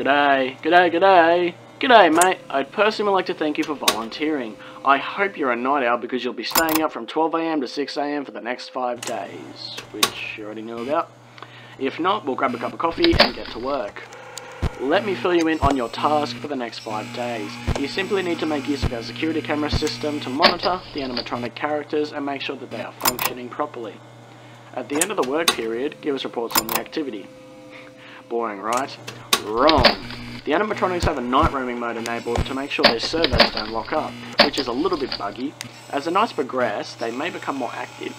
G'day, g'day, g'day. G'day, mate. I'd personally like to thank you for volunteering. I hope you're a night owl because you'll be staying up from 12 AM to 6 AM for the next 5 days, which you already know about. If not, we'll grab a cup of coffee and get to work. Let me fill you in on your task for the next 5 days. You simply need to make use of our security camera system to monitor the animatronic characters and make sure that they are functioning properly. At the end of the work period, give us reports on the activity. Boring, right? Wrong. The animatronics have a night roaming mode enabled to make sure their servos don't lock up, which is a little bit buggy. As the nights progress, they may become more active.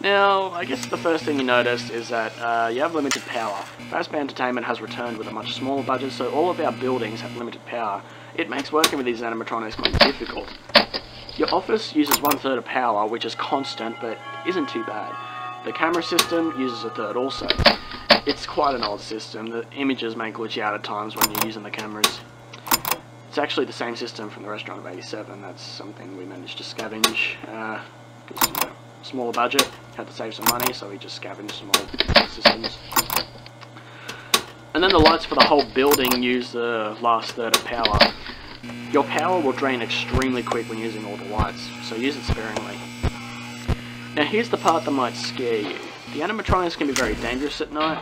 Now, I guess the first thing you notice is that you have limited power. Fazbear Entertainment has returned with a much smaller budget, so all of our buildings have limited power. It makes working with these animatronics quite difficult. Your office uses 1/3 of power, which is constant, but isn't too bad. The camera system uses 1/3 also. It's quite an old system. The images may glitch out at times when you're using the cameras. It's actually the same system from the restaurant of '87. That's something we managed to scavenge. Because, you know, smaller budget, had to save some money, so we just scavenged some old systems. And then the lights for the whole building use the last third of power. Your power will drain extremely quick when using all the lights, so use it sparingly. Now here's the part that might scare you. The animatronics can be very dangerous at night.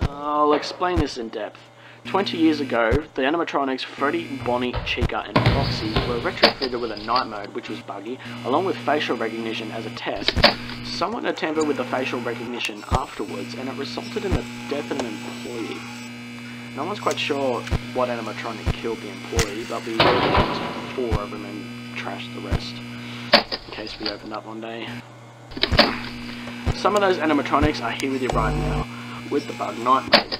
I'll explain this in depth. 20 years ago, the animatronics Freddy, Bonnie, Chica and Foxy were retrofitted with a night mode, which was buggy, along with facial recognition as a test. Someone had tampered with the facial recognition afterwards, and it resulted in the death of an employee. No one's quite sure what animatronic killed the employee, but we used 4 of them and trashed the rest, in case we opened up one day. Some of those animatronics are here with you right now, with the bug night mode.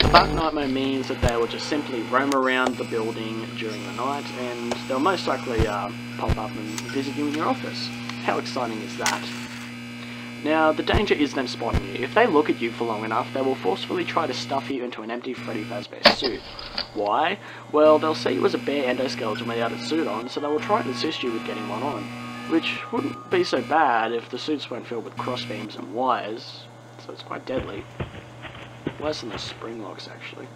The bug night mode means that they will just simply roam around the building during the night, and they'll most likely pop up and visit you in your office. How exciting is that? Now, the danger is them spotting you. If they look at you for long enough, they will forcefully try to stuff you into an empty Freddy Fazbear suit. Why? Well, they'll see you as a bare endoskeleton without a suit on, so they will try and assist you with getting one on. Which wouldn't be so bad if the suits weren't filled with crossbeams and wires, so it's quite deadly. Worse than the spring locks, actually.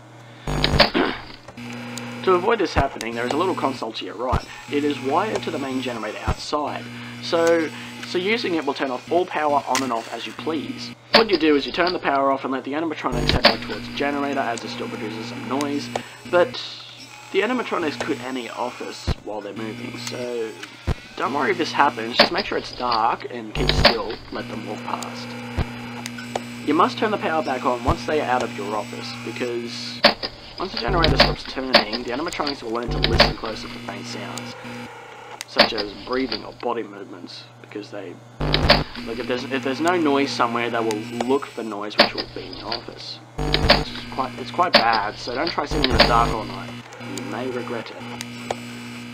To avoid this happening, there is a little console to your right. It is wired to the main generator outside, so using it will turn off all power on and off as you please. What you do is you turn the power off and let the animatronics head back towards the generator as it still produces some noise, but the animatronics could enter your office while they're moving, so don't worry if this happens, just make sure it's dark and keep still, let them walk past. You must turn the power back on once they are out of your office, because once the generator stops turning, the animatronics will learn to listen closer for faint sounds, such as breathing or body movements, because they, like if there's no noise somewhere, they will look for noise which will be in your office. It's quite bad, so don't try sitting in the dark all night. You may regret it.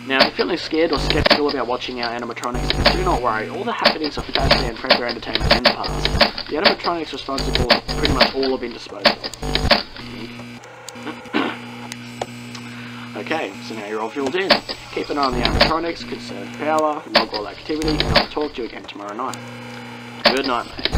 Now, if you're feeling scared or skeptical about watching our animatronics, do not worry. All the happenings of Fazbear and Five-Nights Entertainment in the past, the animatronics responsible pretty much all have been disposed of. Okay, so now you're all filled in. Keep an eye on the animatronics, conserve power, log all activity, and I'll talk to you again tomorrow night. Good night, mate.